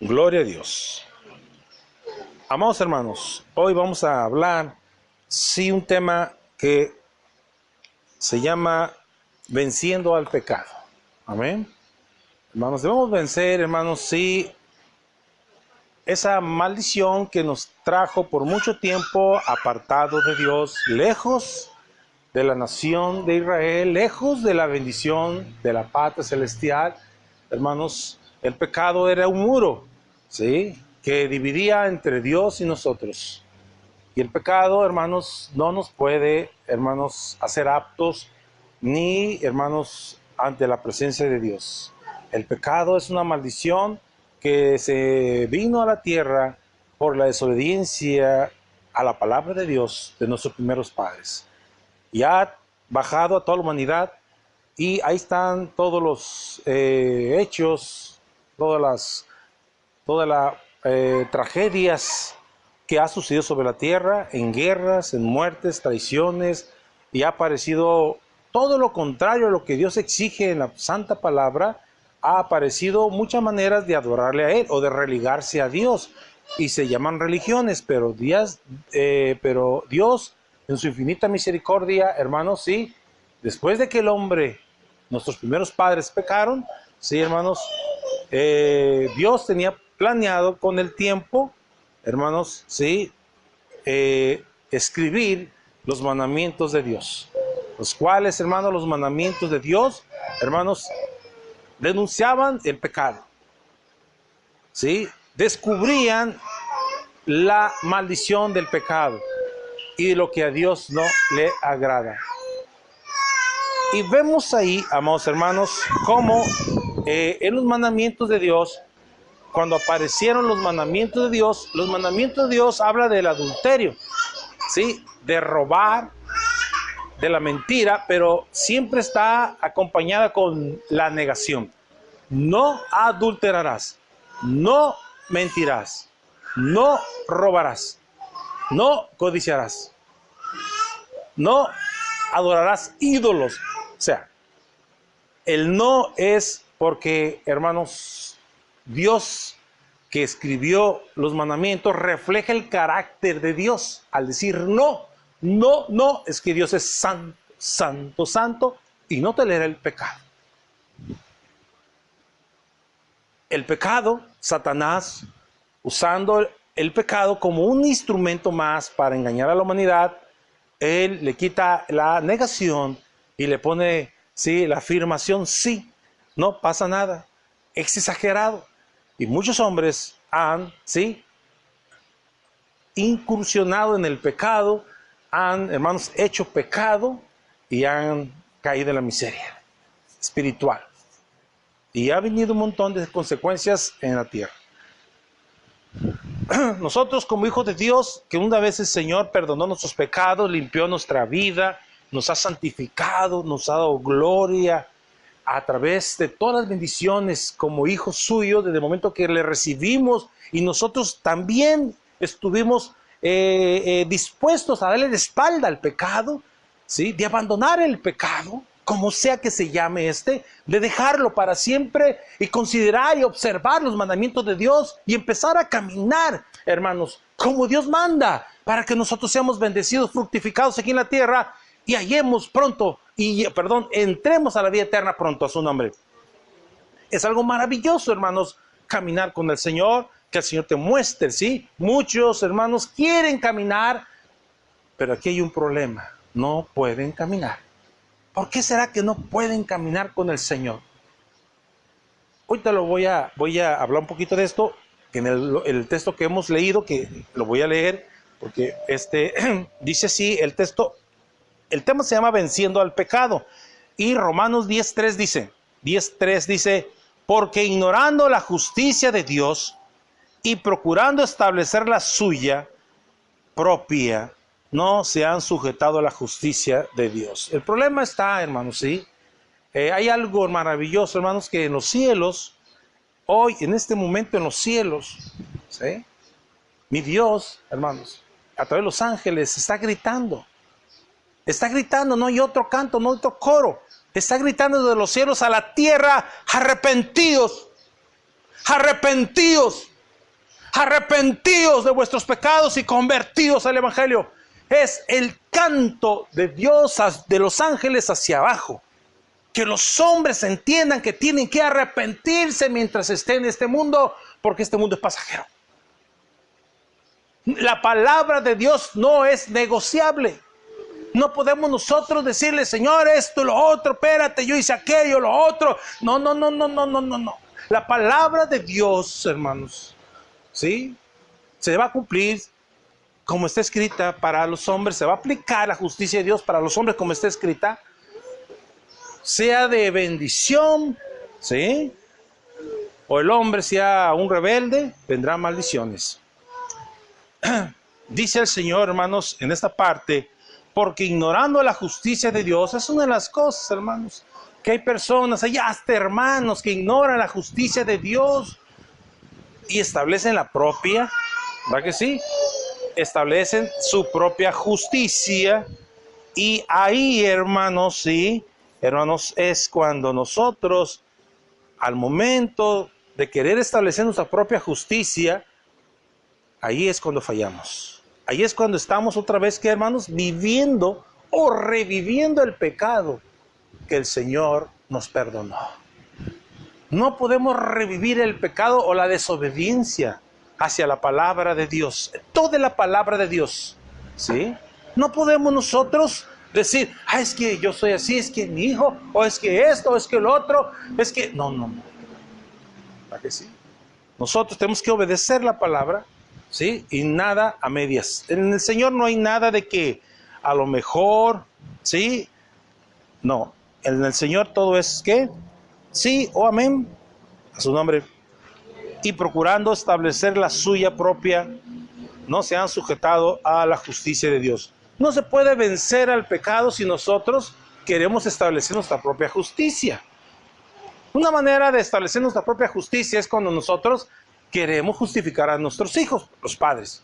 Gloria a Dios. Amados hermanos, hoy vamos a hablar, un tema que se llama venciendo al pecado. Amén. Hermanos, debemos vencer, hermanos, esa maldición que nos trajo por mucho tiempo apartados de Dios, lejos de la nación de Israel, lejos de la bendición de la patria celestial. Hermanos, el pecado era un muro, ¿sí?, que dividía entre Dios y nosotros. Y el pecado, hermanos, no nos puede, hermanos, hacer aptos ni, hermanos, ante la presencia de Dios. El pecado es una maldición que se vino a la tierra por la desobediencia a la palabra de Dios de nuestros primeros padres. Y ha bajado a toda la humanidad, y ahí están todos los hechos, todas las tragedias que ha sucedido sobre la tierra, en guerras, en muertes, traiciones, y ha aparecido todo lo contrario a lo que Dios exige en la santa palabra. Ha aparecido muchas maneras de adorarle a Él o de religarse a Dios, y se llaman religiones, pero Dios en su infinita misericordia, hermanos, sí, después de que el hombre, nuestros primeros padres, pecaron, sí, hermanos, Dios tenía planeado con el tiempo, hermanos, sí, escribir los mandamientos de Dios, los cuales, hermanos, los mandamientos de Dios, hermanos, denunciaban el pecado, ¿sí? Descubrían la maldición del pecado y de lo que a Dios no le agrada. Y vemos ahí, amados hermanos, cómo en los mandamientos de Dios, cuando aparecieron los mandamientos de Dios habla del adulterio, ¿sí?, de robar, de la mentira, pero siempre está acompañada con la negación. No adulterarás, no mentirás, no robarás, no codiciarás, no adorarás ídolos. O sea, el no es porque, hermanos, Dios que escribió los mandamientos refleja el carácter de Dios. Al decir no, es que Dios es santo, santo, santo, y no tolera el pecado. El pecado, Satanás, usando el pecado como un instrumento más para engañar a la humanidad, él le quita la negación y le pone, sí, la afirmación, sí, no pasa nada, es exagerado. Y muchos hombres han, sí, incursionado en el pecado, han, hermanos, hecho pecado y han caído en la miseria espiritual. Y ha venido un montón de consecuencias en la tierra. Nosotros, como hijos de Dios, que una vez el Señor perdonó nuestros pecados, limpió nuestra vida, nos ha santificado, nos ha dado gloria a través de todas las bendiciones como hijos suyos, desde el momento que le recibimos, y nosotros también estuvimos dispuestos a darle la espalda al pecado, ¿sí?, de abandonar el pecado, como sea que se llame de dejarlo para siempre y considerar y observar los mandamientos de Dios y empezar a caminar, hermanos, como Dios manda, para que nosotros seamos bendecidos, fructificados aquí en la tierra y entremos a la vida eterna pronto a su nombre. Es algo maravilloso, hermanos, caminar con el Señor, que el Señor te muestre, ¿sí? Muchos hermanos quieren caminar, pero aquí hay un problema, no pueden caminar. ¿Por qué será que no pueden caminar con el Señor? Ahorita voy a hablar un poquito de esto, en el texto que hemos leído, que lo voy a leer, porque dice así el texto. El tema se llama venciendo al pecado. Y Romanos 10:3 dice, porque ignorando la justicia de Dios y procurando establecer la suya propia, no se han sujetado a la justicia de Dios. El problema está, hermanos, ¿sí? Hay algo maravilloso, hermanos, que en los cielos, hoy, en este momento en los cielos, ¿sí?, mi Dios, hermanos, a través de los ángeles, está gritando, no hay otro canto, no hay otro coro, está gritando de los cielos a la tierra, arrepentíos, arrepentíos, arrepentíos de vuestros pecados y convertíos al Evangelio. Es el canto de Dios, de los ángeles hacia abajo. Que los hombres entiendan que tienen que arrepentirse mientras estén en este mundo, porque este mundo es pasajero. La palabra de Dios no es negociable. No podemos nosotros decirle, Señor, esto, lo otro, espérate, yo hice aquello, lo otro. No. La palabra de Dios, hermanos, ¿sí? Se va a cumplir como está escrita para los hombres. Se va a aplicar la justicia de Dios para los hombres como está escrita. Sea de bendición, ¿sí? O el hombre sea un rebelde, vendrán maldiciones. Dice el Señor, hermanos, en esta parte, porque ignorando la justicia de Dios, es una de las cosas, hermanos, que hay personas, hay hasta hermanos que ignoran la justicia de Dios y establecen la propia, ¿verdad que sí? Establecen su propia justicia, y ahí, hermanos, sí, hermanos, es cuando nosotros, al momento de querer establecer nuestra propia justicia, ahí es cuando fallamos. Ahí es cuando estamos otra vez, que hermanos, viviendo o reviviendo el pecado que el Señor nos perdonó. No podemos revivir el pecado o la desobediencia hacia la palabra de Dios. Toda la palabra de Dios, ¿sí? No podemos nosotros decir, es que yo soy así, es que mi hijo, o es que esto, o es que lo otro, es que... No. ¿Para qué sí? Nosotros tenemos que obedecer la palabra, ¿sí? Y nada a medias. En el Señor no hay nada de que a lo mejor, ¿sí? No. En el Señor todo es ¿qué? Sí o amén. A su nombre. Y procurando establecer la suya propia, no se han sujetado a la justicia de Dios. No se puede vencer al pecado si nosotros queremos establecer nuestra propia justicia. Una manera de establecer nuestra propia justicia es cuando nosotros queremos justificar a nuestros hijos, los padres.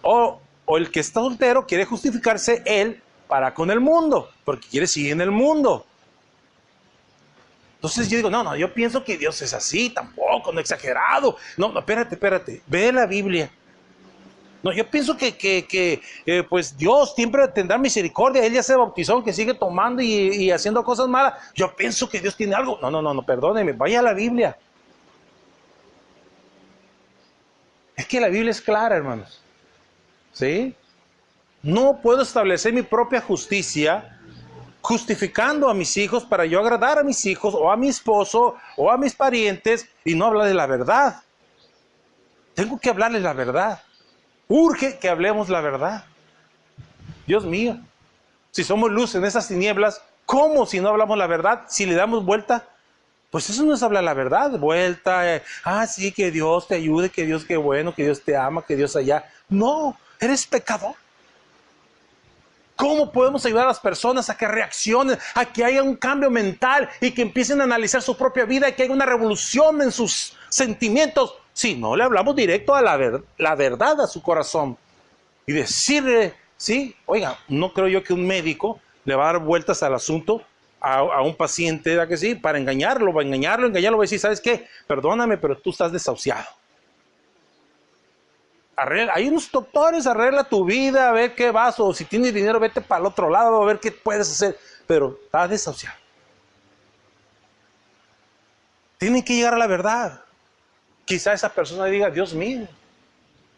O el que está soltero quiere justificarse él para con el mundo, porque quiere seguir en el mundo. Entonces yo digo, no, yo pienso que Dios es así, tampoco, no exagerado. No, espérate, ve la Biblia. No, yo pienso que pues Dios siempre tendrá misericordia. Él ya se bautizó, aunque sigue tomando y haciendo cosas malas. Yo pienso que Dios tiene algo. No, perdóneme, vaya a la Biblia. Es que la Biblia es clara, hermanos. ¿Sí? No puedo establecer mi propia justicia justificando a mis hijos para yo agradar a mis hijos o a mi esposo o a mis parientes y no hablar de la verdad. Tengo que hablarles la verdad. Urge que hablemos la verdad. Dios mío, si somos luz en esas tinieblas, ¿cómo si no hablamos la verdad? Si le damos vuelta, pues eso no es hablar la verdad. Vuelta, sí, que Dios te ayude, que Dios qué bueno, que Dios te ama, que Dios allá. No, eres pecador. ¿Cómo podemos ayudar a las personas a que reaccionen, a que haya un cambio mental y que empiecen a analizar su propia vida y que haya una revolución en sus sentimientos? Si no le hablamos directo a la verdad a su corazón y decirle, sí, oiga, no creo yo que un médico le va a dar vueltas al asunto a un paciente, ¿verdad que sí? Para engañarlo, va a decir, ¿sabes qué? Perdóname, pero tú estás desahuciado. Hay unos doctores, arregla tu vida, a ver qué vas, o si tienes dinero, vete para el otro lado, a ver qué puedes hacer, pero estás desahuciado. Tienen que llegar a la verdad. Quizá esa persona diga, Dios mío,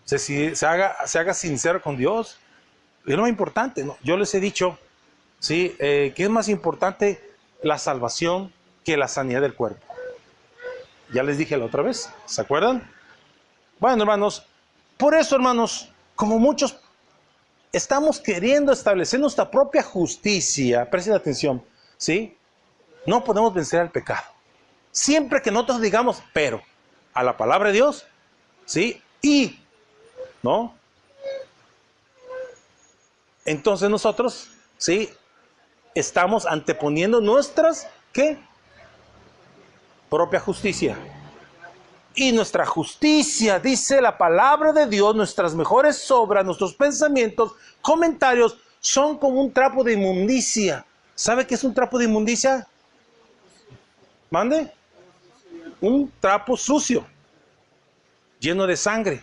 se haga sincero con Dios. Es lo más importante, ¿no? Yo les he dicho, ¿sí? Que es más importante la salvación que la sanidad del cuerpo. Ya les dije la otra vez, ¿se acuerdan? Bueno, hermanos, por eso, hermanos, como muchos estamos queriendo establecer nuestra propia justicia, presten atención, ¿sí? No podemos vencer al pecado. Siempre que nosotros digamos, pero, a la palabra de Dios, ¿sí? Y, ¿no? Entonces nosotros, ¿sí? Estamos anteponiendo nuestras, ¿qué? Propia justicia. Y nuestra justicia, dice la palabra de Dios, nuestras mejores obras, nuestros pensamientos, comentarios, son como un trapo de inmundicia. ¿Sabe qué es un trapo de inmundicia? ¿Mande? Un trapo sucio. lleno de sangre.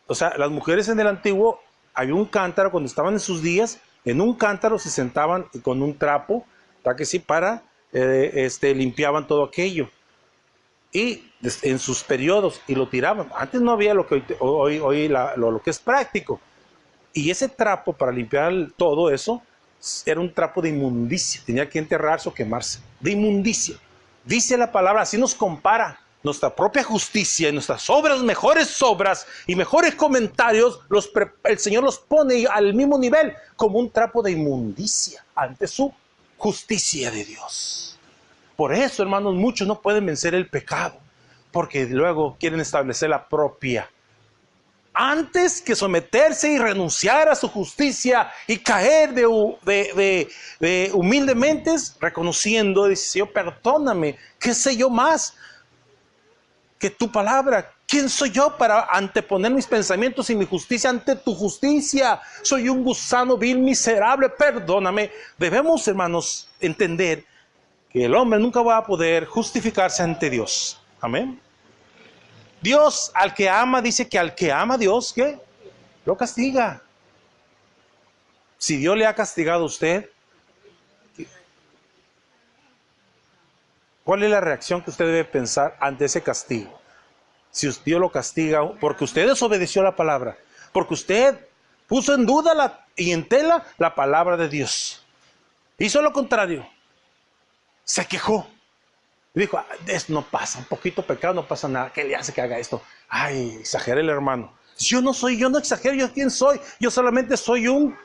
O sea, las mujeres en el antiguo, había un cántaro, cuando estaban en sus días, en un cántaro se sentaban con un trapo, ¿para que sí? Para, limpiaban todo aquello. Y en sus periodos, y lo tiraban. Antes no había lo que hoy lo que es práctico. Y ese trapo para limpiar todo eso, era un trapo de inmundicia. Tenía que enterrarse o quemarse. De inmundicia. Dice la palabra, así nos compara nuestra propia justicia y nuestras obras, mejores obras y mejores comentarios, el Señor los pone al mismo nivel, como un trapo de inmundicia ante su justicia de Dios. Por eso, hermanos, muchos no pueden vencer el pecado, porque luego quieren establecer la propia, antes que someterse y renunciar a su justicia y caer de humildemente, reconociendo, dice: Señor, perdóname, ¿qué sé yo más que tu palabra? ¿Quién soy yo para anteponer mis pensamientos y mi justicia ante tu justicia? Soy un gusano vil, miserable, perdóname. Debemos, hermanos, entender que el hombre nunca va a poder justificarse ante Dios. Amén. Dios, al que ama, dice que al que ama a Dios, ¿qué? Lo castiga. Si Dios le ha castigado a usted, ¿cuál es la reacción que usted debe pensar ante ese castigo? Si Dios lo castiga porque usted desobedeció la palabra, porque usted puso en duda y en tela la palabra de Dios, hizo lo contrario, se quejó, dijo: esto no pasa, un poquito pecado, no pasa nada, ¿qué le hace que haga esto? Ay, exageré el hermano. Yo no exagero, ¿yo quién soy? Yo solamente soy un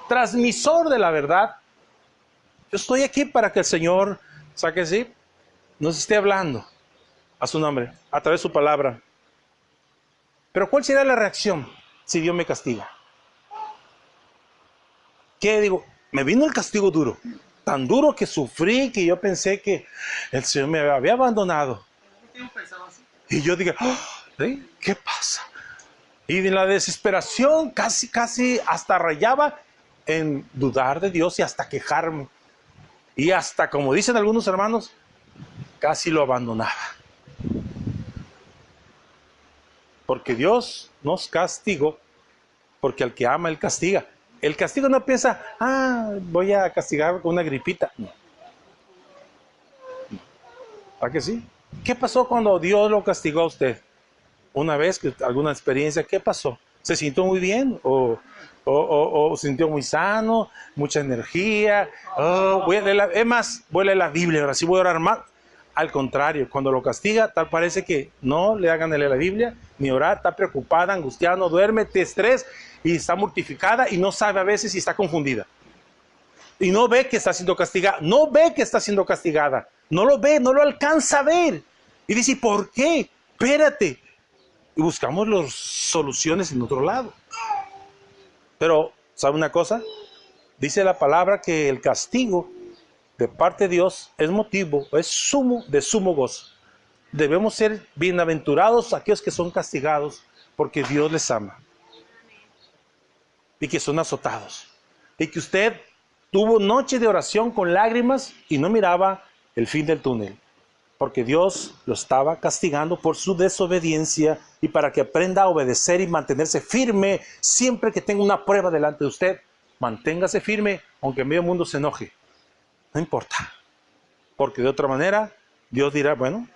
transmisor de la verdad. Yo estoy aquí para que el Señor, ¿sabe que sí? Nos esté hablando a su nombre, a través de su palabra. Pero ¿cuál será la reacción si Dios me castiga? ¿Qué digo? Me vino el castigo duro, tan duro que sufrí, que yo pensé que el Señor me había abandonado. Y yo dije: ¿sí? ¿Qué pasa? Y en la desesperación casi hasta rayaba en dudar de Dios y hasta quejarme. Y hasta, como dicen algunos hermanos, casi lo abandonaba. Porque Dios nos castigó, porque al que ama, Él castiga. El castigo no piensa: voy a castigar con una gripita. No. ¿Para qué sí? ¿Qué pasó cuando Dios lo castigó a usted? Una vez, alguna experiencia, ¿qué pasó? ¿Se sintió muy bien? ¿O se sintió muy sano? ¿Mucha energía? Voy a leer la Biblia, ahora sí voy a orar más. Al contrario, cuando lo castiga, tal parece que no le hagan leer la Biblia, ni orar, está preocupada, angustiada, no duerme, te estrés, y está mortificada y no sabe a veces si está confundida. Y no ve que está siendo castigada, no ve que está siendo castigada, no lo ve, no lo alcanza a ver. Y dice: ¿por qué? Espérate. Y buscamos las soluciones en otro lado. Pero, ¿sabe una cosa? Dice la palabra que el castigo de parte de Dios es motivo, es de sumo gozo. Debemos ser bienaventurados aquellos que son castigados, porque Dios les ama. Y que son azotados. Y que usted tuvo noche de oración con lágrimas y no miraba el fin del túnel, porque Dios lo estaba castigando por su desobediencia, y para que aprenda a obedecer y mantenerse firme siempre que tenga una prueba delante de usted. Manténgase firme aunque medio mundo se enoje. No importa, porque de otra manera Dios dirá: bueno,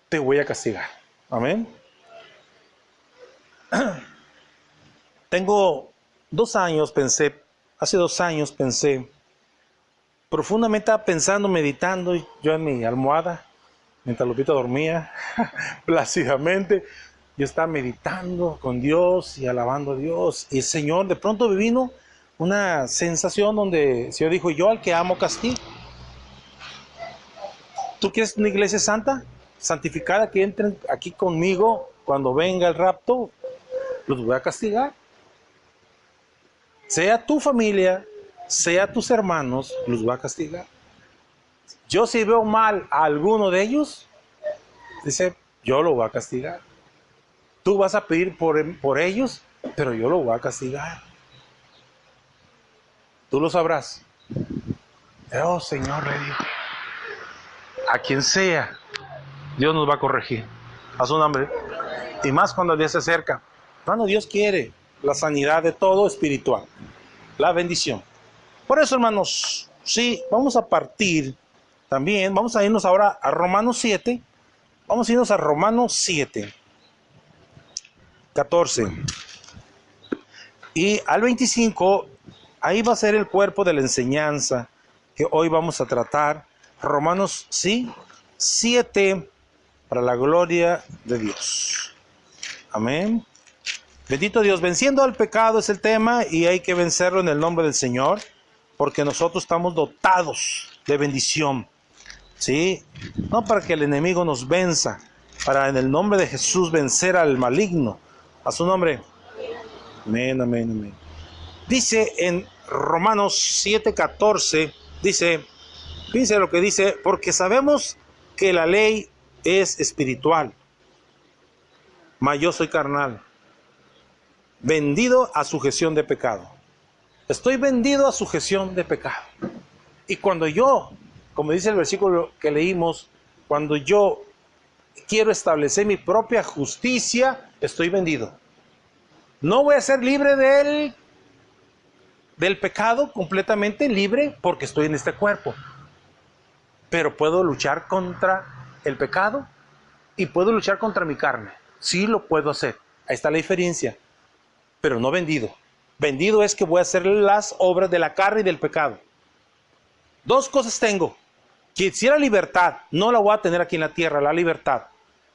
te voy a castigar. Amén. Tengo 2 años, hace 2 años pensé profundamente, estaba pensando, meditando, yo en mi almohada, mientras Lupita dormía, plácidamente, yo estaba meditando con Dios y alabando a Dios, y el Señor, de pronto me vino una sensación donde el Señor dijo: yo al que amo castigo. ¿Tú quieres una iglesia santa, santificada, que entren aquí conmigo cuando venga el rapto? Los voy a castigar. Sea tu familia, sea tus hermanos, los voy a castigar. Yo, si veo mal a alguno de ellos, dice: yo lo voy a castigar. Tú vas a pedir por ellos, pero yo lo voy a castigar. Tú lo sabrás. Oh, Señor, le digo. a quien sea, Dios nos va a corregir. A su nombre. Y más cuando el día se acerca. Hermano, Dios quiere la sanidad de todo espiritual. La bendición. Por eso, hermanos, sí, vamos a partir también. Vamos a irnos ahora a Romanos 7. Vamos a irnos a Romanos 7, 14. Y al 25, ahí va a ser el cuerpo de la enseñanza que hoy vamos a tratar. Romanos, sí, 7, para la gloria de Dios. Amén. Bendito Dios, venciendo al pecado es el tema y hay que vencerlo en el nombre del Señor, porque nosotros estamos dotados de bendición, ¿sí? No para que el enemigo nos venza, para en el nombre de Jesús vencer al maligno. A su nombre. Amén, amén, amén. Dice en Romanos 7:14, dice, fíjense lo que dice, porque sabemos que la ley es espiritual, mas yo soy carnal, vendido a sujeción de pecado. Estoy vendido a sujeción de pecado. Y cuando yo, como dice el versículo que leímos, cuando yo quiero establecer mi propia justicia, estoy vendido. No voy a ser libre del pecado, completamente libre, porque estoy en este cuerpo. Pero puedo luchar contra el pecado y puedo luchar contra mi carne. Sí lo puedo hacer. Ahí está la diferencia. Pero no vendido. Vendido es que voy a hacer las obras de la carne y del pecado. Dos cosas tengo. Quisiera libertad, no la voy a tener aquí en la tierra, la libertad.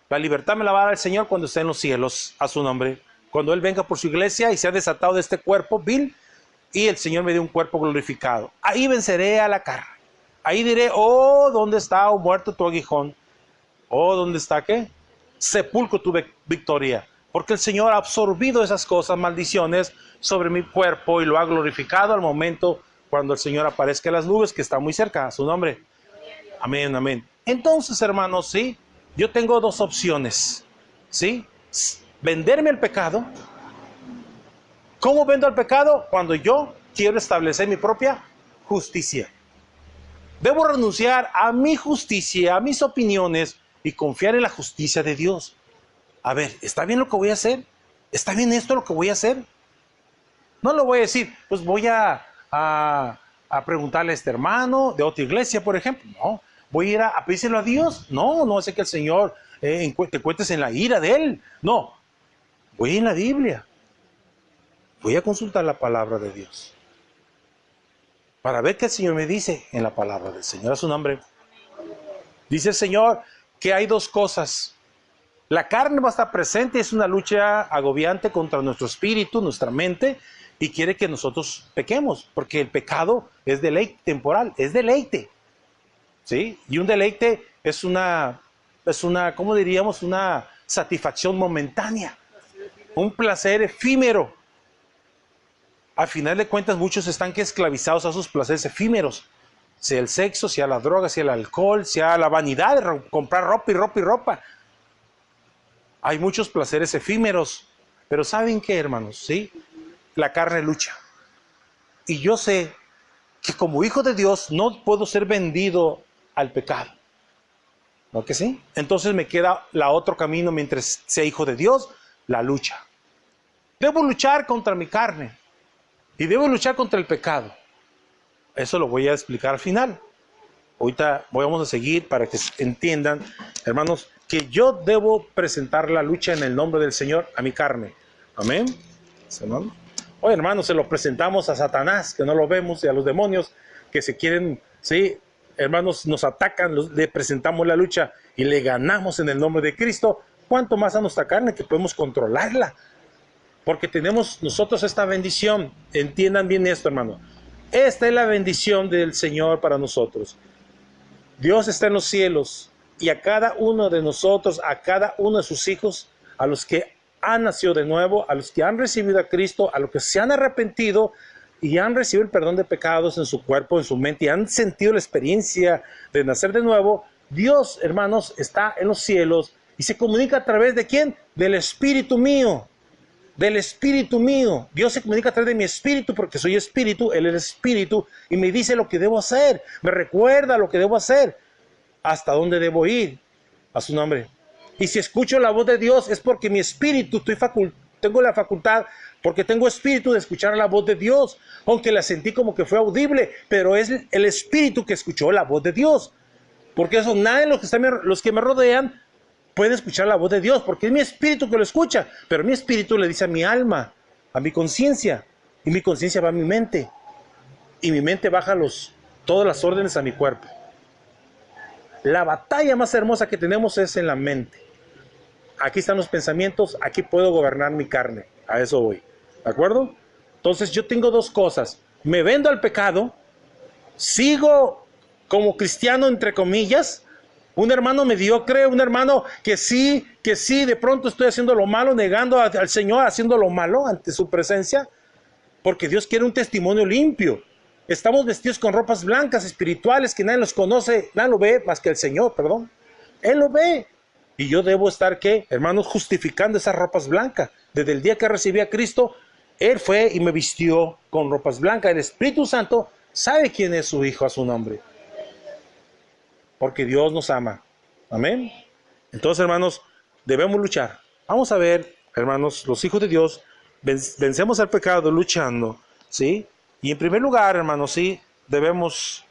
La libertad me la va a dar el Señor cuando esté en los cielos, a su nombre. Cuando Él venga por su iglesia y sea desatado de este cuerpo vil y el Señor me dé un cuerpo glorificado. Ahí venceré a la carne. Ahí diré, oh, ¿dónde está, oh, muerto tu aguijón? Oh, ¿dónde está qué? Sepulcro tu victoria. Porque el Señor ha absorbido esas cosas, maldiciones, sobre mi cuerpo y lo ha glorificado al momento cuando el Señor aparezca en las nubes, que está muy cerca, a su nombre. Amén, amén. Entonces, hermanos, sí, yo tengo dos opciones, ¿sí? Venderme al pecado. ¿Cómo vendo al pecado? Cuando yo quiero establecer mi propia justicia. Debo renunciar a mi justicia, a mis opiniones y confiar en la justicia de Dios. A ver, ¿está bien lo que voy a hacer? ¿Está bien esto lo que voy a hacer? No lo voy a decir, pues voy a preguntarle a este hermano de otra iglesia, por ejemplo. No, voy a ir a pedírselo a Dios. No, no hace que el Señor te encuentres en la ira de Él. No, voy a ir en la Biblia. Voy a consultar la palabra de Dios para ver qué el Señor me dice en la palabra del Señor. A su nombre. Dice el Señor que hay dos cosas. La carne va a estar presente, es una lucha agobiante contra nuestro espíritu, nuestra mente, y quiere que nosotros pequemos, porque el pecado es deleite temporal, es deleite, ¿sí? Y un deleite es una, ¿cómo diríamos? Una satisfacción momentánea, un placer efímero. Al final de cuentas, muchos están esclavizados a sus placeres efímeros, sea el sexo, sea la droga, sea el alcohol, sea la vanidad de comprar ropa y ropa y ropa. Hay muchos placeres efímeros, pero ¿saben qué, hermanos? ¿Sí? La carne lucha. Y yo sé que como hijo de Dios no puedo ser vendido al pecado. ¿No que sí? Entonces me queda la otro camino mientras sea hijo de Dios, la lucha. Debo luchar contra mi carne y debo luchar contra el pecado. Eso lo voy a explicar al final. Ahorita vamos a seguir para que entiendan, hermanos, que yo debo presentar la lucha en el nombre del Señor a mi carne. Amén. Oye, hermanos, se lo presentamos a Satanás, que no lo vemos, y a los demonios que se quieren, sí, hermanos, nos atacan, le presentamos la lucha y le ganamos en el nombre de Cristo. ¿Cuánto más a nuestra carne que podemos controlarla? Porque tenemos nosotros esta bendición. Entiendan bien esto, hermano. Esta es la bendición del Señor para nosotros. Dios está en los cielos y a cada uno de nosotros, a cada uno de sus hijos, a los que han nacido de nuevo, a los que han recibido a Cristo, a los que se han arrepentido y han recibido el perdón de pecados en su cuerpo, en su mente, y han sentido la experiencia de nacer de nuevo, Dios, hermanos, está en los cielos y se comunica a través de ¿quién? Del Espíritu mío. Del Espíritu mío. Dios se comunica a través de mi espíritu porque soy espíritu, Él es espíritu y me dice lo que debo hacer, me recuerda lo que debo hacer. hasta dónde debo ir. A su nombre. Y si escucho la voz de Dios es porque mi espíritu, tengo la facultad, porque tengo espíritu de escuchar la voz de Dios, aunque la sentí como que fue audible, pero es el espíritu que escuchó la voz de Dios. Porque eso, nadie de los que me rodean puede escuchar la voz de Dios, porque es mi espíritu que lo escucha, pero mi espíritu le dice a mi alma, a mi conciencia, y mi conciencia va a mi mente, y mi mente baja todas las órdenes a mi cuerpo. La batalla más hermosa que tenemos es en la mente. Aquí están los pensamientos, aquí puedo gobernar mi carne. A eso voy. ¿De acuerdo? Entonces yo tengo dos cosas. Me vendo al pecado, sigo como cristiano entre comillas, un hermano mediocre, un hermano que sí, de pronto estoy haciendo lo malo, negando al Señor, haciendo lo malo ante su presencia, porque Dios quiere un testimonio limpio. Estamos vestidos con ropas blancas, espirituales, que nadie los conoce, nadie lo ve más que el Señor, perdón. Él lo ve. Y yo debo estar, ¿qué? Hermanos, justificando esas ropas blancas. Desde el día que recibí a Cristo, Él fue y me vistió con ropas blancas. El Espíritu Santo sabe quién es su Hijo a su nombre. Porque Dios nos ama. Amén. Entonces, hermanos, debemos luchar. Vamos a ver, hermanos, los hijos de Dios, vencemos al pecado luchando, ¿sí? Y en primer lugar, hermanos, sí, debemos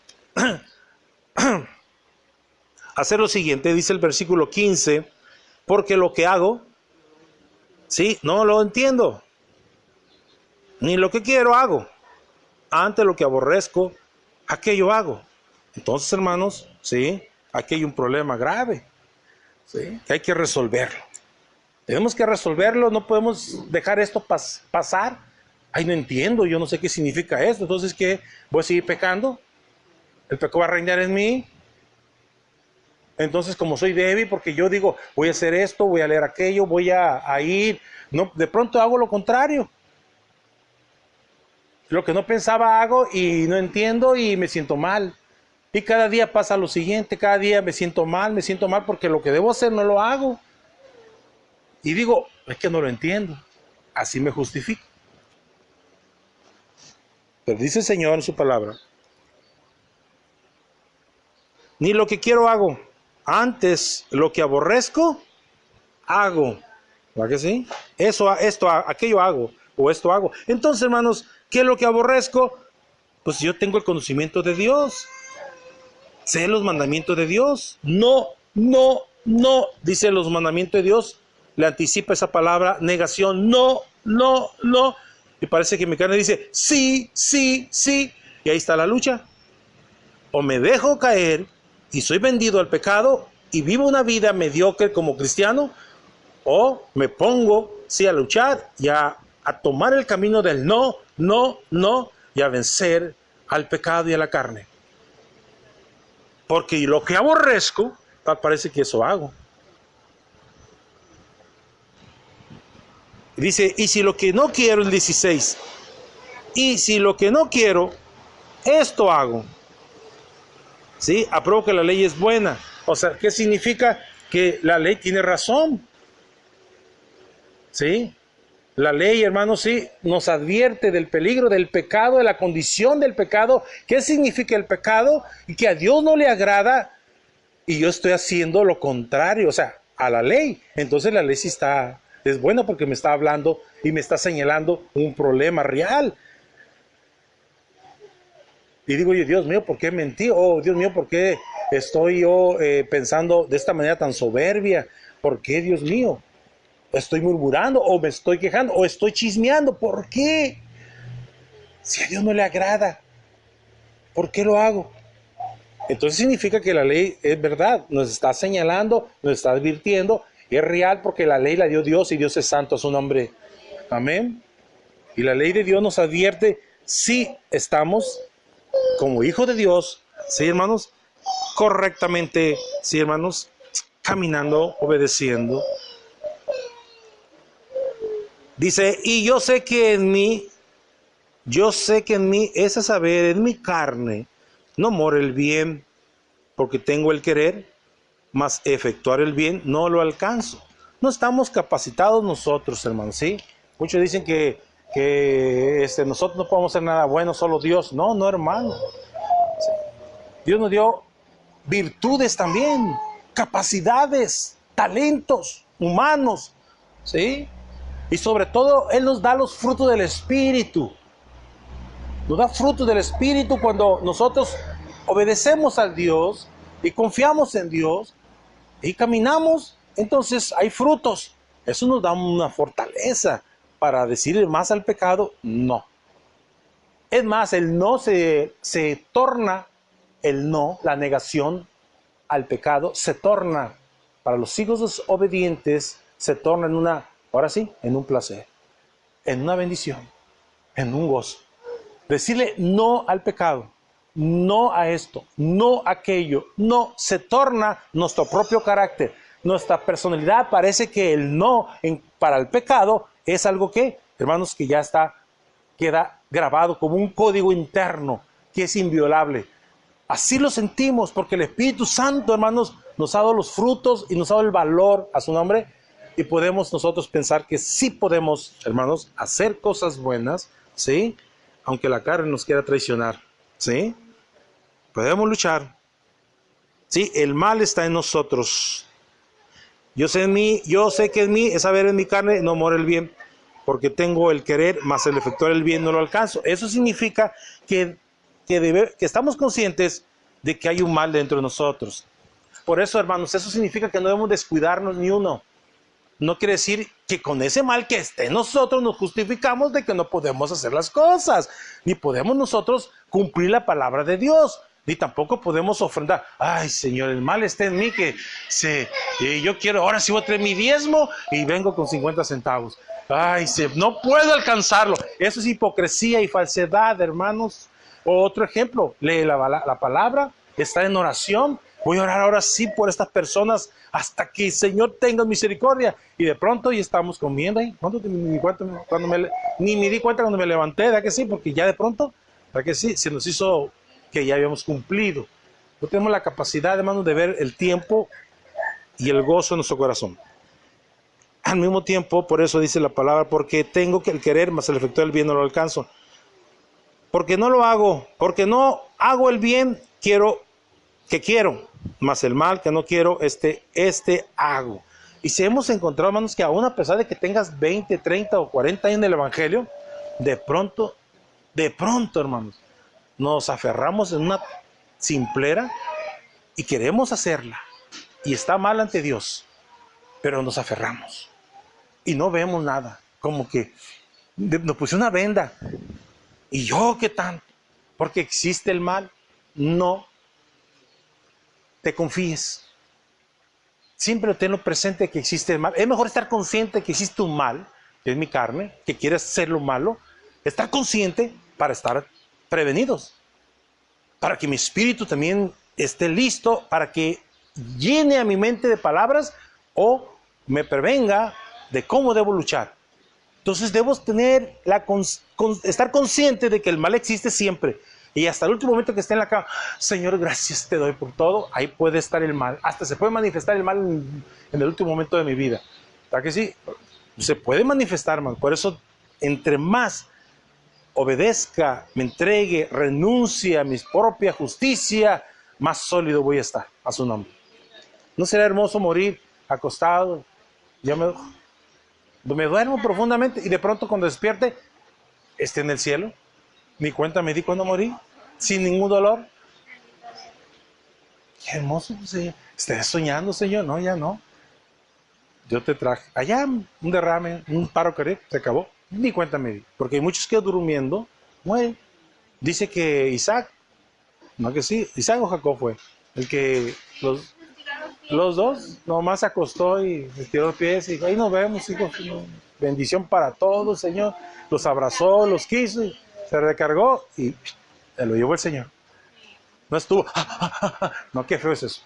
hacer lo siguiente, dice el versículo 15, porque lo que hago, sí, no lo entiendo, ni lo que quiero hago, antes lo que aborrezco, aquello hago. Entonces, hermanos, sí, aquí hay un problema grave, sí, que hay que resolverlo. Tenemos que resolverlo, no podemos dejar esto pasar. Ay, no entiendo, yo no sé qué significa esto. Entonces, ¿qué? ¿Voy a seguir pecando? ¿El pecado va a reinar en mí? Entonces, como soy débil, porque yo digo, voy a hacer esto, voy a leer aquello, voy a ir. No, de pronto hago lo contrario. Lo que no pensaba hago y no entiendo y me siento mal. Y cada día pasa lo siguiente, cada día me siento mal porque lo que debo hacer no lo hago. Y digo, es que no lo entiendo. Así me justifico. Pero dice el Señor en su palabra, ni lo que quiero hago, antes lo que aborrezco, hago. ¿Verdad que sí? Aquello hago, o esto hago. Entonces, hermanos, ¿qué es lo que aborrezco? Pues yo tengo el conocimiento de Dios. Sé los mandamientos de Dios. No, dice los mandamientos de Dios. Le anticipa esa palabra, negación. No. Y parece que mi carne dice, sí. Y ahí está la lucha. O me dejo caer y soy vendido al pecado y vivo una vida mediocre como cristiano, o me pongo, sí, a luchar y a tomar el camino del no, y a vencer al pecado y a la carne. Porque lo que aborrezco, parece que eso hago. Dice, y si lo que no quiero, el 16, y si lo que no quiero, esto hago. ¿Sí? Apruebo que la ley es buena. O sea, ¿qué significa? Que la ley tiene razón. ¿Sí? La ley, hermanos, sí, nos advierte del peligro del pecado, de la condición del pecado. ¿Qué significa el pecado? Y que a Dios no le agrada y yo estoy haciendo lo contrario, o sea, a la ley. Entonces la ley sí es buena porque me está hablando y me está señalando un problema real. Y digo yo, Dios mío, ¿por qué mentí? Oh, Dios mío, ¿por qué estoy yo pensando de esta manera tan soberbia? ¿Por qué, Dios mío? Estoy murmurando, o me estoy quejando, o estoy chismeando. ¿Por qué? Si a Dios no le agrada, ¿por qué lo hago? Entonces significa que la ley es verdad, nos está señalando, nos está advirtiendo, es real porque la ley la dio Dios y Dios es santo a su nombre. Amén. Y la ley de Dios nos advierte si estamos como hijos de Dios, sí, hermanos, correctamente, sí, hermanos, caminando, obedeciendo. Dice, y yo sé que en mí, es a saber, en mi carne, no mora el bien, porque tengo el querer, mas efectuar el bien no lo alcanzo. No estamos capacitados nosotros, hermanos, ¿sí? Muchos dicen que nosotros no podemos hacer nada bueno, solo Dios. No, hermano. Sí. Dios nos dio virtudes también, capacidades, talentos humanos, ¿sí? Y sobre todo, Él nos da los frutos del Espíritu. Nos da frutos del Espíritu cuando nosotros obedecemos a Dios y confiamos en Dios y caminamos. Entonces hay frutos. Eso nos da una fortaleza para decirle más al pecado, no. Es más, el no se torna, el no, la negación al pecado, se torna, para los hijos desobedientes, se torna en una, ahora sí, en un placer, en una bendición, en un gozo. Decirle no al pecado, no a esto, no a aquello, no, se torna nuestro propio carácter. Nuestra personalidad parece que el no para el pecado es algo que, hermanos, que ya queda grabado como un código interno que es inviolable. Así lo sentimos porque el Espíritu Santo, hermanos, nos ha dado los frutos y nos ha dado el valor a su nombre y podemos nosotros pensar que sí podemos, hermanos, hacer cosas buenas, ¿sí? Aunque la carne nos quiera traicionar, ¿sí? Podemos luchar. Sí, el mal está en nosotros. Yo sé que en mí es saber en mi carne, no mora el bien, porque tengo el querer, mas el efectuar el bien no lo alcanzo. Eso significa que estamos conscientes de que hay un mal dentro de nosotros. Por eso, hermanos, eso significa que no debemos descuidarnos ni uno. No quiere decir que con ese mal que esté en nosotros nos justificamos de que no podemos hacer las cosas, ni podemos nosotros cumplir la palabra de Dios, ni tampoco podemos ofrendar. Ay, Señor, el mal está en mí, yo quiero, ahora sí voy a traer mi diezmo y vengo con 50 centavos. Ay, no puedo alcanzarlo. Eso es hipocresía y falsedad, hermanos. Otro ejemplo, lee la palabra, está en oración. Voy a orar ahora sí por estas personas hasta que el Señor tenga misericordia. Y de pronto ya estamos comiendo. Ni me di cuenta cuando me levanté, ¿verdad que sí? Porque ya de pronto, ¿verdad que sí? Se nos hizo que ya habíamos cumplido. No tenemos la capacidad, hermanos, de ver el tiempo y el gozo en nuestro corazón. Al mismo tiempo, por eso dice la palabra, porque tengo que el querer, mas el efecto del bien no lo alcanzo. Porque no lo hago, porque no hago el bien que quiero, mas el mal que no quiero, hago. Y si hemos encontrado, hermanos, que aún a pesar de que tengas 20, 30 o 40 años en el Evangelio, de pronto, hermanos, nos aferramos en una simplera y queremos hacerla. Y está mal ante Dios, pero nos aferramos. Y no vemos nada, como que nos puse una venda. ¿Y yo qué tanto? Porque existe el mal. No te confíes. Siempre tenlo presente que existe el mal. Es mejor estar consciente que existe un mal, que es mi carne, que quiere hacer lo malo. Estar consciente para estar prevenidos. Para que mi espíritu también esté listo, para que llene a mi mente de palabras o me prevenga de cómo debo luchar. Entonces debo tener estar consciente de que el mal existe siempre. Y hasta el último momento que esté en la cama, Señor, gracias te doy por todo. Ahí puede estar el mal. Hasta se puede manifestar el mal en el último momento de mi vida. ¿Verdad que sí? Se puede manifestar, man. Por eso, entre más obedezca, me entregue, renuncie a mi propia justicia, más sólido voy a estar a su nombre. ¿No será hermoso morir acostado? Yo me duermo profundamente y de pronto cuando despierte, esté en el cielo. Ni cuenta me di cuando morí, sin ningún dolor. Qué hermoso, Señor. ¿Estés soñando, Señor? No, ya no. Yo te traje. Allá un derrame, un paro cardíaco, se acabó. Ni cuenta me di. Porque hay muchos que durmiendo mueren. Dice que Isaac, no que sí, Isaac o Jacob fue, el que los dos nomás se acostó y estiró los pies y dijo, ahí nos vemos, hijos. Bendición para todos, Señor. Los abrazó, los quiso y se recargó y se lo llevó el Señor. No estuvo, no, qué feo es eso.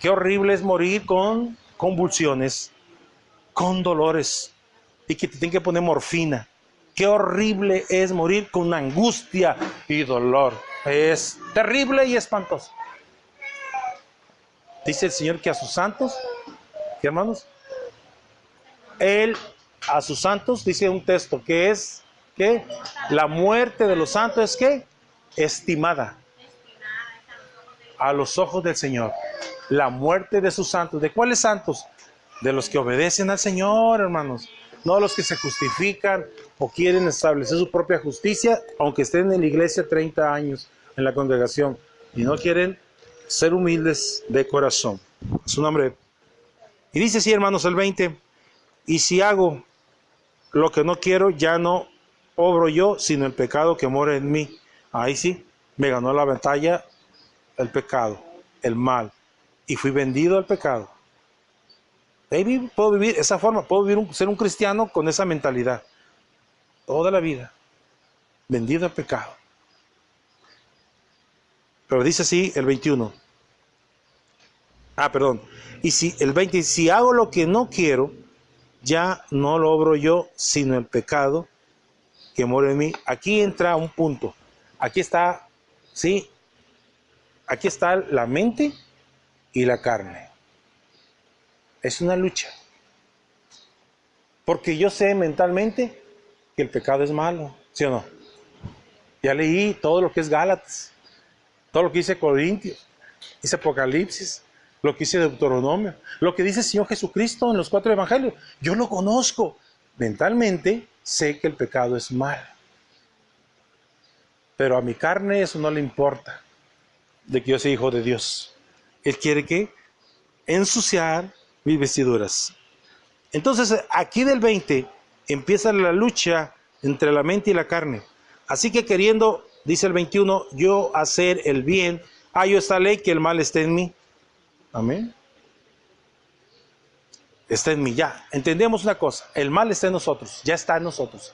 Qué horrible es morir con convulsiones, con dolores y que te tienen que poner morfina. Qué horrible es morir con angustia y dolor. Es terrible y espantoso. Dice el Señor que a sus santos, ¿qué hermanos? Él a sus santos, dice un texto, que es que la muerte de los santos es que estimada. a los ojos del Señor la muerte de sus santos. ¿De cuáles santos? De los que obedecen al Señor, hermanos. No los que se justifican o quieren establecer su propia justicia, aunque estén en la iglesia 30 años en la congregación, y no quieren ser humildes de corazón. Su nombre. Y dice así, hermanos, el 20, y si hago lo que no quiero, ya no obro yo, sino el pecado que mora en mí. Ahí sí, me ganó la batalla el pecado, el mal, y fui vendido al pecado. Ahí puedo vivir esa forma, puedo vivir ser un cristiano con esa mentalidad, toda la vida, vendido al pecado. Pero dice así el 21. Y si el 20, si hago lo que no quiero, ya no lo obro yo, sino el pecado que mora en mí. Aquí entra un punto. Aquí está, ¿sí? Aquí está la mente y la carne. Es una lucha. Porque yo sé mentalmente que el pecado es malo, ¿sí o no? Ya leí todo lo que es Gálatas, todo lo que dice Corintios, dice Apocalipsis, lo que dice Deuteronomio, lo que dice el Señor Jesucristo en los 4 evangelios. Yo lo conozco. Mentalmente sé que el pecado es malo. Pero a mi carne eso no le importa, de que yo sea hijo de Dios. Él quiere que ensuciar mis vestiduras. Entonces aquí del 20 empieza la lucha entre la mente y la carne. Así que queriendo, dice el 21, yo hacer el bien, hallo esta ley que el mal esté en mí. Amén. Está en mí, ya. Entendemos una cosa, el mal está en nosotros, ya está en nosotros.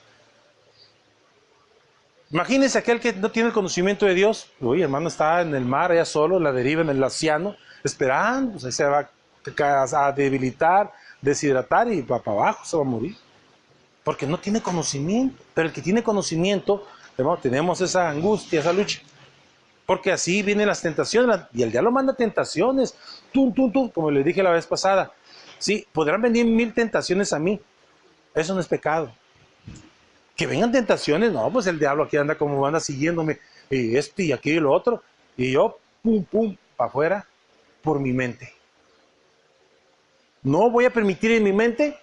Imagínense aquel que no tiene el conocimiento de Dios. Uy, hermano, está en el mar, allá solo, en la deriva, en el océano, esperando, pues ahí se va a debilitar, deshidratar y va para abajo, se va a morir. Porque no tiene conocimiento. Pero el que tiene conocimiento, hermano, tenemos esa angustia, esa lucha. Porque así vienen las tentaciones, y el diablo manda tentaciones, como les dije la vez pasada. Sí, podrán venir 1000 tentaciones a mí, eso no es pecado. Que vengan tentaciones, no, pues el diablo aquí anda como anda siguiéndome, y esto y aquí y lo otro, y yo, para afuera, por mi mente. No voy a permitir en mi mente,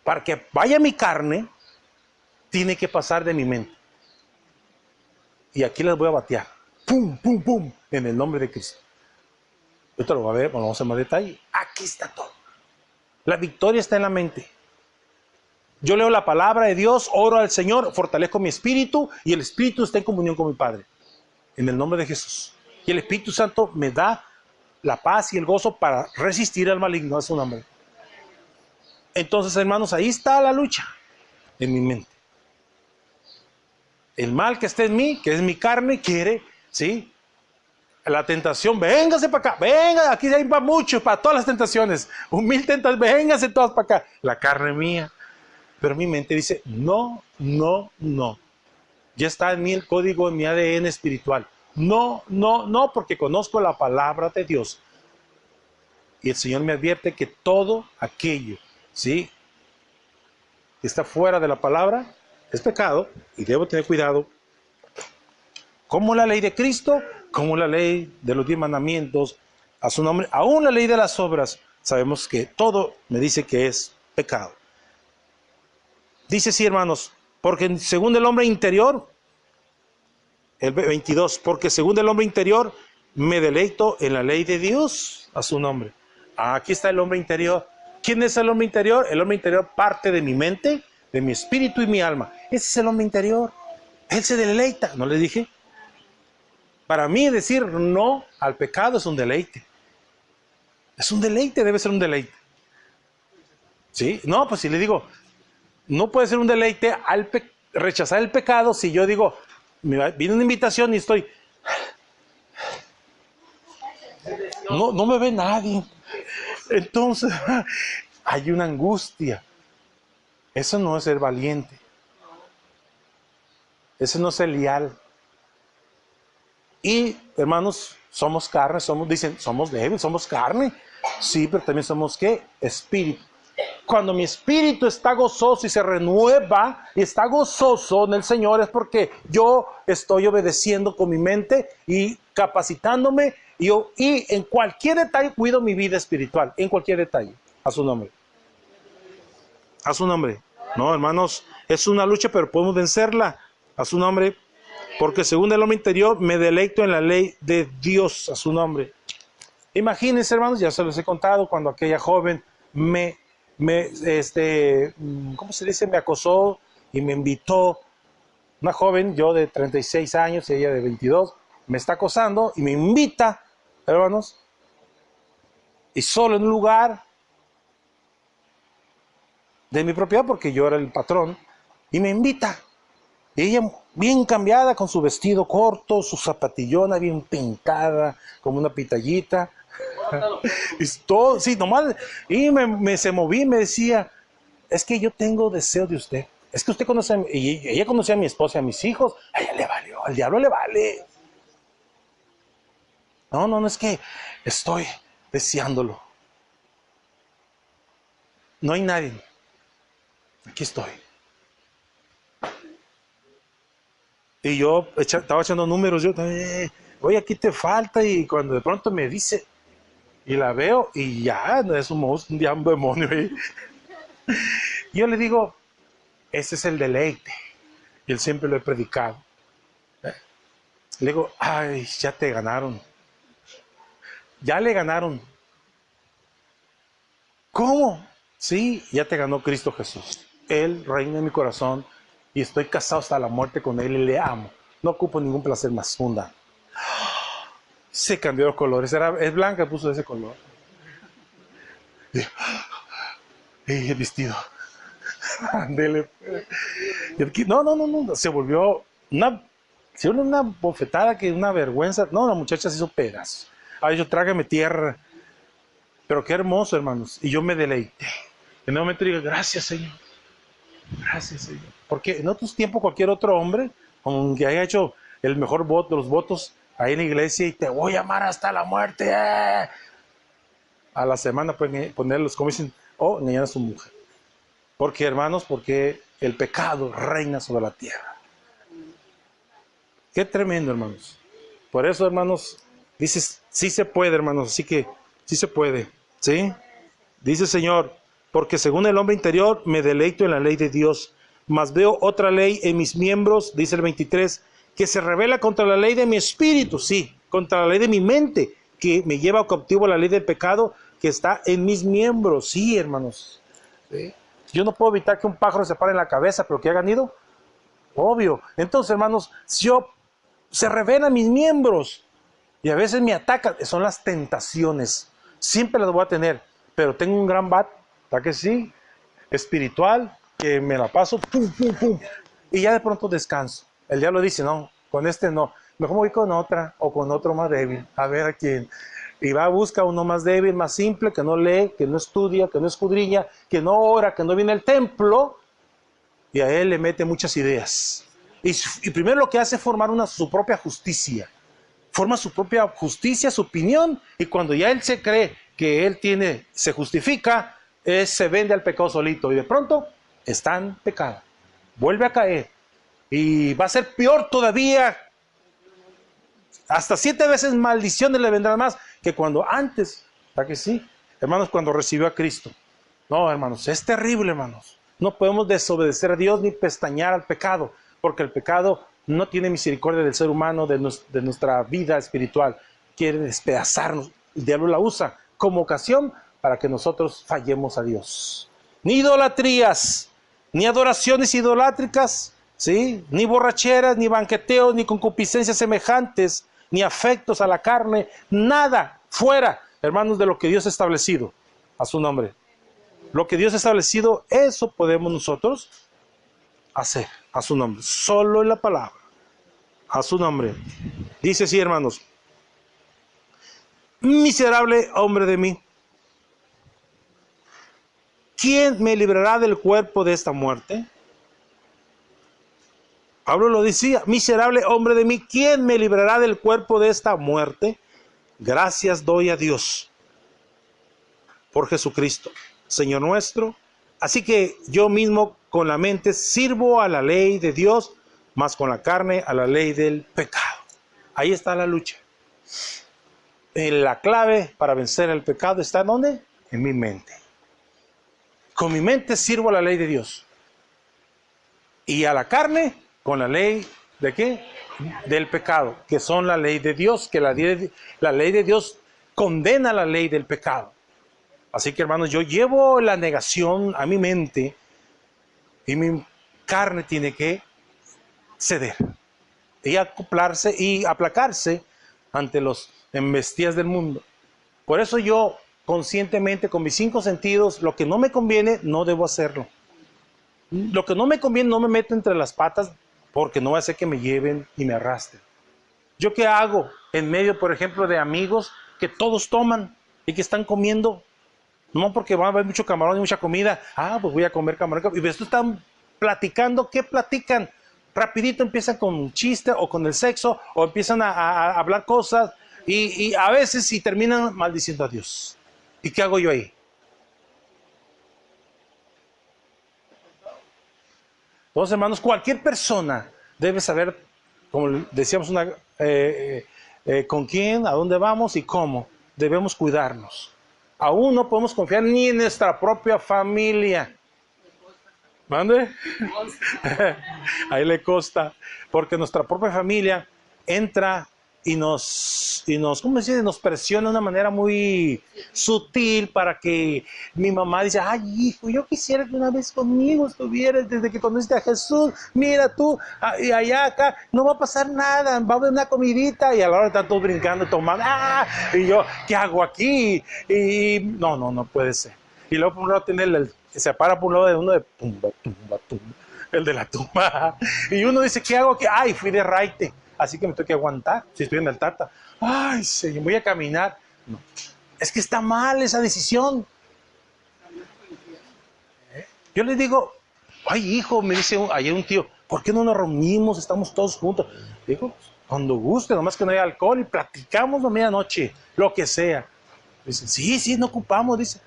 para que vaya mi carne, tiene que pasar de mi mente. Y aquí las voy a batear. Pum, en el nombre de Cristo. Esto lo va a ver, vamos a hacer más detalle. Aquí está todo. La victoria está en la mente. Yo leo la palabra de Dios, oro al Señor, fortalezco mi espíritu y el espíritu está en comunión con mi Padre. En el nombre de Jesús. Y el Espíritu Santo me da la paz y el gozo para resistir al maligno, a su nombre. Entonces, hermanos, ahí está la lucha en mi mente. El mal que está en mí, que es mi carne, quiere, ¿sí? La tentación, véngase para acá, venga, aquí hay para muchos, para todas las tentaciones. 1000 tentaciones, véngase todas para acá. La carne mía. Pero mi mente dice, no. Ya está en mí el código, en mi ADN espiritual. No, porque conozco la palabra de Dios. Y el Señor me advierte que todo aquello, ¿sí?, que está fuera de la palabra, es pecado y debo tener cuidado. Como la ley de Cristo, como la ley de los 10 mandamientos, a su nombre, aún la ley de las obras, sabemos que todo me dice que es pecado. Dice sí, hermanos, porque según el hombre interior, el 22, porque según el hombre interior me deleito en la ley de Dios, a su nombre. Aquí está el hombre interior. ¿Quién es el hombre interior? El hombre interior parte de mi mente, de mi espíritu y mi alma. Ese es el hombre interior. Él se deleita, ¿no le dije? Para mí decir no al pecado es un deleite. Es un deleite, debe ser un deleite. ¿Sí? No, pues si le digo, no puede ser un deleite rechazar el pecado si yo digo, viene una invitación y estoy... No me ve nadie. Entonces, hay una angustia. Eso no es ser valiente. Eso no es ser leal. Y, hermanos, somos carne, dicen, somos débiles, somos carne. Sí, pero también somos, ¿qué? Espíritu. Cuando mi espíritu está gozoso y se renueva y está gozoso en el Señor, es porque yo estoy obedeciendo con mi mente y capacitándome, y en cualquier detalle cuido mi vida espiritual, en cualquier detalle, a su nombre. A su nombre. No, hermanos, es una lucha, pero podemos vencerla, a su nombre, porque según el hombre interior me deleito en la ley de Dios, a su nombre. Imagínense, hermanos, ya se los he contado, cuando aquella joven ¿cómo se dice? Me acosó y me invitó. Una joven, yo de 36 años, ella de 22, me está acosando y me invita, hermanos, y solo en un lugar de mi propiedad, porque yo era el patrón, y me invita. Y ella bien cambiada, con su vestido corto, su zapatillona bien pintada, como una pitallita. Y todo, sí, nomás, y se movía y me decía, es que yo tengo deseo de usted. Es que usted conoce, y ella conocía a mi esposa y a mis hijos. A ella le valió, al diablo le vale. No, es que estoy deseándolo. No hay nadie. Aquí estoy. Y yo estaba echando números, yo, oye, aquí te falta, y cuando de pronto me dice, y la veo, y ya, no es un monstruo, un demonio ahí. Yo le digo, ese es el deleite, y él siempre lo he predicado. Le digo, ay, ya te ganaron. Ya le ganaron. ¿Cómo? Sí, ya te ganó Cristo Jesús. Él reina en mi corazón y estoy casado hasta la muerte con Él y le amo. No ocupo ningún placer más mundano. Se cambió los colores. Es blanca, puso ese color. Y el vestido. Ándele. No. Se volvió una bofetada, que una vergüenza. No, la muchacha se hizo pedazos. Ay, yo trágame tierra. Pero qué hermoso, hermanos. Y yo me deleité. En un momento digo, gracias, Señor. Gracias, Señor. Porque en otros tiempos cualquier otro hombre, aunque haya hecho el mejor voto de los votos ahí en la iglesia, y te voy a amar hasta la muerte, a la semana pueden ponerlos, como dicen, engañar a su mujer. Porque, hermanos, porque el pecado reina sobre la tierra. Qué tremendo, hermanos. Por eso, hermanos, dices, sí se puede, hermanos, así que sí se puede, ¿sí? Dice el Señor, porque según el hombre interior me deleito en la ley de Dios, mas veo otra ley en mis miembros, dice el 23, que se revela contra la ley de mi espíritu, sí, contra la ley de mi mente, que me lleva cautivo a la ley del pecado que está en mis miembros. Sí, hermanos. ¿Sí? Yo no puedo evitar que un pájaro se pare en la cabeza, pero que haga nido, obvio. Entonces, hermanos, se revelan mis miembros y a veces me atacan, son las tentaciones. Siempre las voy a tener, pero tengo un gran bat, ¿verdad que sí? Espiritual, que me la paso, pum, y ya de pronto descanso. El diablo dice, no, con este no, mejor me voy con otra, o con otro más débil, a ver a quién. Y va a buscar uno más débil, más simple, que no lee, que no estudia, que no escudriña, que no ora, que no viene al templo, y a él le mete muchas ideas. Y primero lo que hace es formar su propia justicia. Forma su propia justicia, su opinión, y cuando ya él se cree que él se justifica, se vende al pecado solito, y de pronto está en pecado, vuelve a caer, y va a ser peor todavía, hasta 7 veces maldiciones le vendrán más que cuando antes, ¿verdad que sí? Hermanos, cuando recibió a Cristo. No, hermanos, es terrible, hermanos. No podemos desobedecer a Dios ni pestañear al pecado, porque el pecado no tiene misericordia del ser humano, de nuestra vida espiritual. Quiere despedazarnos. El diablo la usa como ocasión para que nosotros fallemos a Dios. Ni idolatrías, ni adoraciones idolátricas, ¿sí? Ni borracheras, ni banqueteos, ni concupiscencias semejantes, ni afectos a la carne, nada fuera, hermanos, de lo que Dios ha establecido. A su nombre. Lo que Dios ha establecido, eso podemos nosotros hacer, a su nombre, solo en la palabra, a su nombre. Dice así, hermanos, miserable hombre de mí, ¿quién me librará del cuerpo de esta muerte? Pablo lo decía, miserable hombre de mí, ¿quién me librará del cuerpo de esta muerte? Gracias doy a Dios por Jesucristo, Señor nuestro. Así que yo mismo con la mente sirvo a la ley de Dios, mas con la carne a la ley del pecado. Ahí está la lucha. La clave para vencer el pecado está ¿en dónde? En mi mente. Con mi mente sirvo a la ley de Dios. Y a la carne, con la ley ¿de qué? Del pecado, que son la ley de Dios, que la ley de Dios condena la ley del pecado. Así que, hermanos, yo llevo la negación a mi mente y mi carne tiene que ceder y acoplarse y aplacarse ante los embestidas del mundo. Por eso yo conscientemente, con mis 5 sentidos, lo que no me conviene, no debo hacerlo. Lo que no me conviene, no me meto entre las patas, porque no va a hacer que me lleven y me arrastren. ¿Yo qué hago en medio, por ejemplo, de amigos que todos toman y que están comiendo? No porque va a haber mucho camarón y mucha comida. Pues voy a comer camarón. Y después están platicando. ¿Qué platican? Rapidito empiezan con un chiste o con el sexo o empiezan a hablar cosas y a veces y terminan maldiciendo a Dios. ¿Y qué hago yo ahí? Entonces, hermanos, cualquier persona debe saber, como decíamos, con quién, a dónde vamos y cómo. Debemos cuidarnos. Aún no podemos confiar ni en nuestra propia familia. ¿Mande? Ahí le costa. Porque nuestra propia familia entra y ¿cómo se dice? Nos presiona de una manera muy sutil para que mi mamá dice, ay hijo, yo quisiera que una vez conmigo estuvieras desde que conociste a Jesús, mira tú, y allá acá, no va a pasar nada, va a haber una comidita, y a la hora están todos brincando, tomando, y yo, ¿qué hago aquí? Y no puede ser. Y luego por un lado tiene se para por un lado de uno de tumba, el de la tumba, y uno dice, ¿qué hago aquí? Ay, fui de raite. Así que me tengo que aguantar, si estoy en el Tata. Ay, señor, voy a caminar. No, es que está mal esa decisión. Yo le digo, ay, hijo, me dice ayer un tío, ¿por qué no nos reunimos? Estamos todos juntos. Digo, cuando guste, nomás que no haya alcohol y platicamos a medianoche, lo que sea. Dice, sí, no ocupamos, dice.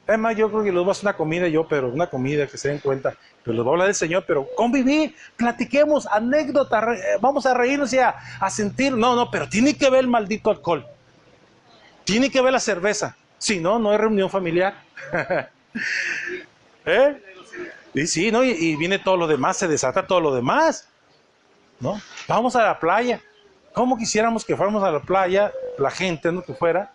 Además, yo creo que les voy a hacer una comida pero una comida que se den cuenta. Pero les voy a hablar del Señor, pero convivir, platiquemos, anécdotas, vamos a reírnos y a sentir. No, pero tiene que ver el maldito alcohol. Tiene que ver la cerveza. Si no, no hay reunión familiar. Y sí, ¿no? Y viene todo lo demás, se desata todo lo demás. ¿No? Vamos a la playa. ¿Cómo quisiéramos que fuéramos a la playa, la gente, ¿no? Que fuera?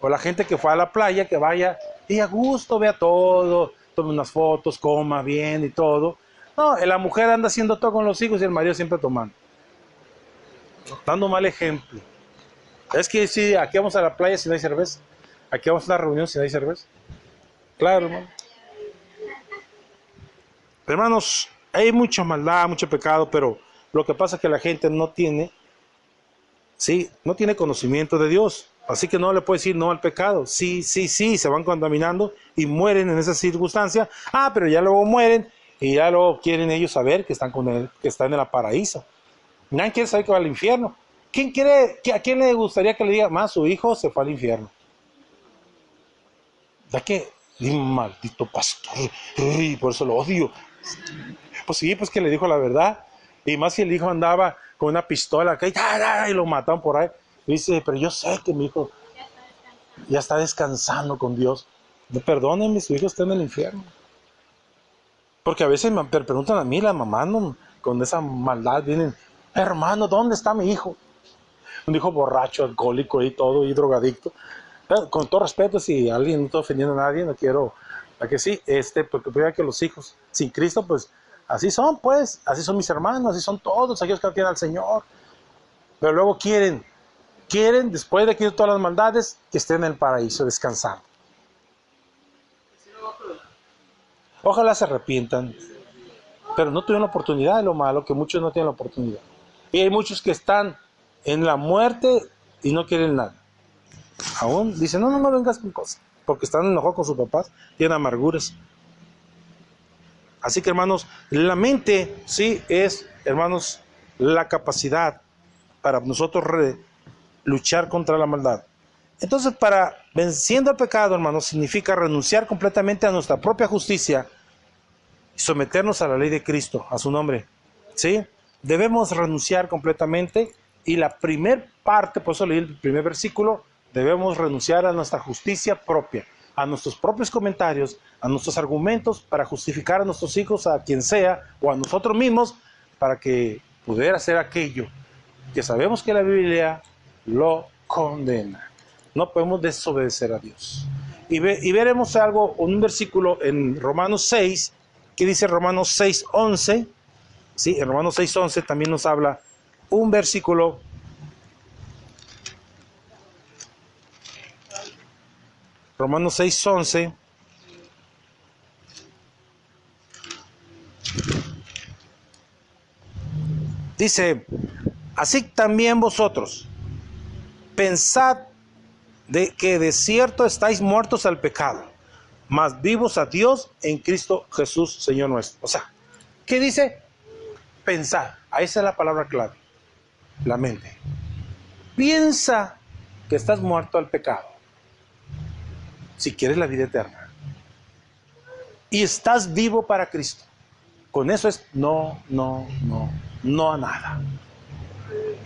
O la gente que fue a la playa, que vaya y a gusto vea todo, tome unas fotos, coma bien y todo. No, la mujer anda haciendo todo con los hijos y el marido siempre tomando. Dando mal ejemplo. Es que sí, aquí vamos a la playa si no hay cerveza. Aquí vamos a una reunión si no hay cerveza. Claro, hermano. Hermanos, hay mucha maldad, mucho pecado, pero lo que pasa es que la gente no tiene conocimiento de Dios. Así que no le puede decir no al pecado. Sí, se van contaminando y mueren en esa circunstancia. Pero ya luego mueren y ya luego quieren ellos saber que están con él, que están en la paraíso. Nadie quiere saber que va al infierno. ¿A quién le gustaría que le diga, más su hijo se fue al infierno? ¿Ya que? Maldito pastor, por eso lo odio. Pues sí, pues que le dijo la verdad. Y más si el hijo andaba con una pistola acá y lo mataron por ahí. Dice, pero yo sé que mi hijo ya está descansando con Dios. Perdónenme, su hijo está en el infierno. Porque a veces me preguntan a mí, la mamá, ¿no? Con esa maldad vienen, hermano, ¿dónde está mi hijo? Un hijo borracho, alcohólico y todo, y drogadicto. Pero, con todo respeto, si alguien, no estoy ofendiendo a nadie, no quiero, a que sí, porque vea que los hijos sin Cristo, pues, así son, pues, así son mis hermanos, así son todos aquellos que no tienen al Señor. Pero luego quieren, después de que todas las maldades, que estén en el paraíso descansando. Ojalá se arrepientan, pero no tuvieron la oportunidad de lo malo, que muchos no tienen la oportunidad. Y hay muchos que están en la muerte y no quieren nada. Aún dicen, no vengas con cosas, porque están enojados con sus papás, tienen amarguras. Así que, hermanos, la mente sí es, hermanos, la capacidad para nosotros luchar contra la maldad. Entonces, para venciendo el pecado, hermanos, significa renunciar completamente a nuestra propia justicia y someternos a la ley de Cristo, a su nombre. ¿Sí? Debemos renunciar completamente Y la primer parte, por eso leí el primer versículo, debemos renunciar a nuestra justicia propia, a nuestros propios comentarios, a nuestros argumentos para justificar a nuestros hijos, a quien sea, o a nosotros mismos, para que pudiera hacer aquello que sabemos que la Biblia lo condena. No podemos desobedecer a Dios. Y veremos algo, un versículo en Romanos 6, que dice Romanos 6:11. Sí, en Romanos 6:11 también nos habla un versículo. Romanos 6:11. Dice, así también vosotros, pensad de que de cierto estáis muertos al pecado, mas vivos a Dios en Cristo Jesús, Señor nuestro. O sea, ¿qué dice? Pensad. Ahí está la palabra clave, la mente. Piensa que estás muerto al pecado, si quieres la vida eterna, y estás vivo para Cristo. Con eso es no a nada.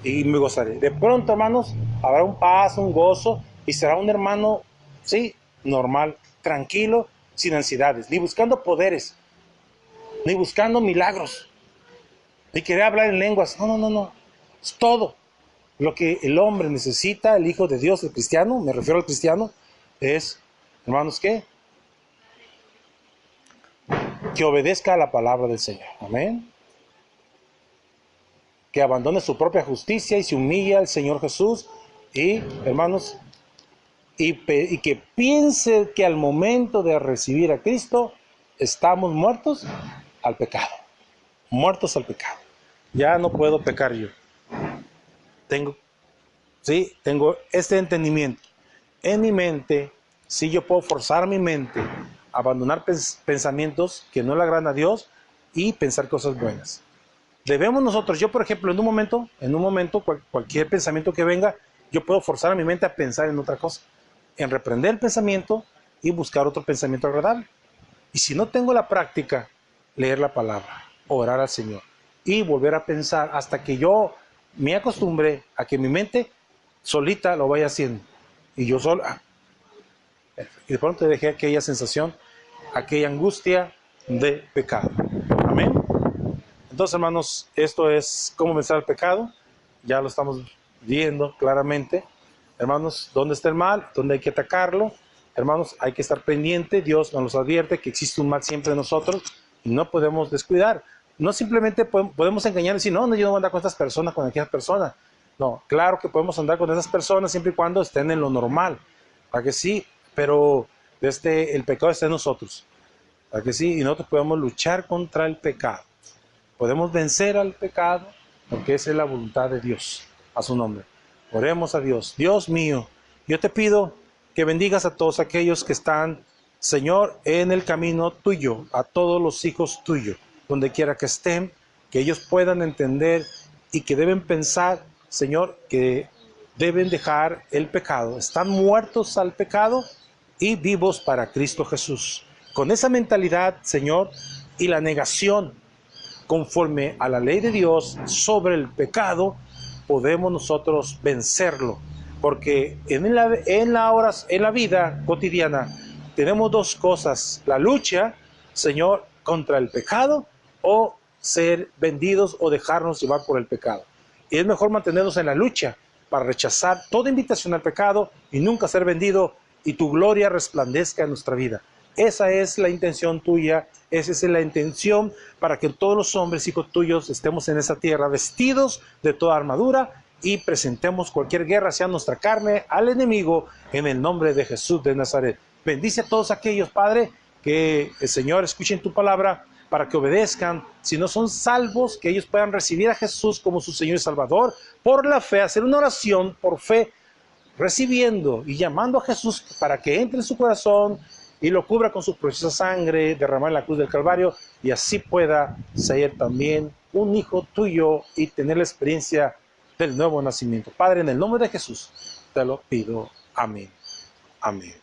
Y me gozaré. De pronto, hermanos, habrá un paz, un gozo, y será un hermano, sí, normal, tranquilo, sin ansiedades, ni buscando poderes, ni buscando milagros, ni querer hablar en lenguas. No. Es todo lo que el hombre necesita, el Hijo de Dios, el cristiano, me refiero al cristiano, es, hermanos, ¿qué? Que obedezca a la palabra del Señor. Amén. Que abandone su propia justicia y se humille al Señor Jesús. Y, hermanos, y que piense que al momento de recibir a Cristo estamos muertos al pecado. Muertos al pecado. Ya no puedo pecar yo. Tengo este entendimiento. En mi mente, sí, yo puedo forzar mi mente a abandonar pensamientos que no le agradan a Dios y pensar cosas buenas. Debemos nosotros, yo por ejemplo, en un momento, cualquier pensamiento que venga, yo puedo forzar a mi mente a pensar en otra cosa, en reprender el pensamiento y buscar otro pensamiento agradable. Y si no tengo la práctica, leer la palabra, orar al Señor y volver a pensar hasta que yo me acostumbre a que mi mente solita lo vaya haciendo. Y yo solo, y de pronto dejé aquella sensación, aquella angustia de pecado. Amén. Entonces, hermanos, esto es cómo vencer el pecado. Ya lo estamos viendo claramente. Hermanos, ¿dónde está el mal? ¿Dónde hay que atacarlo? Hermanos, hay que estar pendiente. Dios nos advierte que existe un mal siempre en nosotros y no podemos descuidar. No simplemente podemos engañar y decir, no, yo no voy a andar con estas personas, con aquellas personas. No, claro que podemos andar con esas personas siempre y cuando estén en lo normal. ¿Para que sí? Pero el pecado está en nosotros. ¿Para que sí? Y nosotros podemos luchar contra el pecado. Podemos vencer al pecado porque esa es la voluntad de Dios, a su nombre. Oremos a Dios. Dios mío, yo te pido que bendigas a todos aquellos que están, Señor, en el camino tuyo, a todos los hijos tuyos, donde quiera que estén, que ellos puedan entender y que deben pensar, Señor, que deben dejar el pecado. Están muertos al pecado y vivos para Cristo Jesús. Con esa mentalidad, Señor, y la negación conforme a la ley de Dios sobre el pecado, podemos nosotros vencerlo. Porque en la vida cotidiana tenemos dos cosas: la lucha, Señor, contra el pecado, o ser vendidos o dejarnos llevar por el pecado. Y es mejor mantenernos en la lucha para rechazar toda invitación al pecado y nunca ser vendido, y tu gloria resplandezca en nuestra vida. Esa es la intención tuya, esa es la intención para que todos los hombres, hijos tuyos, estemos en esa tierra vestidos de toda armadura y presentemos cualquier guerra hacia nuestra carne al enemigo en el nombre de Jesús de Nazaret. Bendice a todos aquellos, Padre, que el Señor escuchen tu palabra para que obedezcan. Si no son salvos, que ellos puedan recibir a Jesús como su Señor y Salvador por la fe, hacer una oración por fe, recibiendo y llamando a Jesús para que entre en su corazón y lo cubra con su preciosa sangre derramada en la cruz del Calvario, y así pueda ser también un hijo tuyo y tener la experiencia del nuevo nacimiento. Padre, en el nombre de Jesús te lo pido. Amén. Amén.